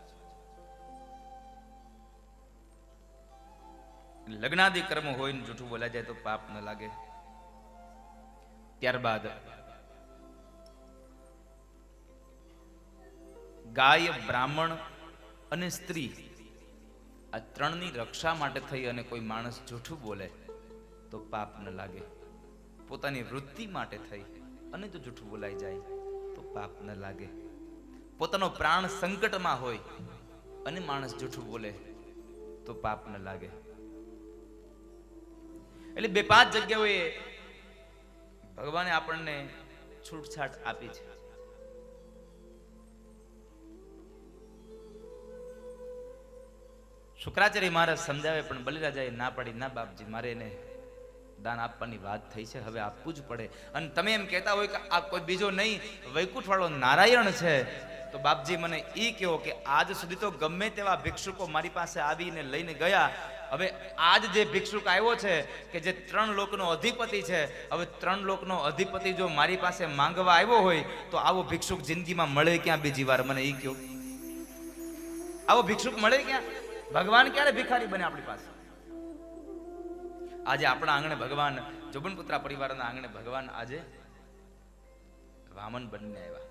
લગ્નાદિ કર્મ હોય ને જૂઠું બોલા જાય તો પાપ ન લાગે. ત્યારબાદ ગાય, બ્રાહ્મણ અને સ્ત્રી, આ ત્રણની રક્ષા માટે થઈ અને કોઈ માણસ જૂઠું બોલે તો પાપ ન લાગે. પોતાની વૃત્તિ માટે થઈ અને જો જૂઠું બોલાઈ જાય તો પાપ ન લાગે. પોતાનો પ્રાણ સંકટમાં હોય અને માણસ જૂઠું બોલે તો પાપ ન લાગે. એટલે 2-5 જગ્યાઓએ ભગવાને આપણને છૂટછાટ આપી છે. શુક્રાચાર્ય મહારાજ સમજાવે પણ બલિરાજાએ ના પાડી, ના બાપજી મારે એને દાન આપવાની વાત થઈ છે, હવે આપવું જ પડે. અને તમે એમ કહેતા હોય કે આ કોઈ બીજો નહીં, વૈકુંઠ વાળો નારાયણ છે, તો બાપજી મને ઈ કહો કે આજ સુધી તો ગમે તેવા ભિક્ષુકો મારી પાસે આવીને લઈને ગયા, હવે આજ જે ભિક્ષુક આવ્યો છે કે જે 3 લોકનો અધિપતિ છે, હવે 3 લોકનો અધિપતિ જો મારી પાસે માંગવા આવ્યો હોય તો આવો ભિક્ષુક જિંદગીમાં મળે ક્યાં બીજી વાર? મને ઈ કહો, આવો ભિક્ષુક મળે ક્યાં? ભગવાન ક્યારે ભિખારી બને આપણી પાસે? આજે આપણા આંગણે ભગવાન, જોબનપુત્રા પરિવારના આંગણે ભગવાન આજે વામન બનીને આવ્યા.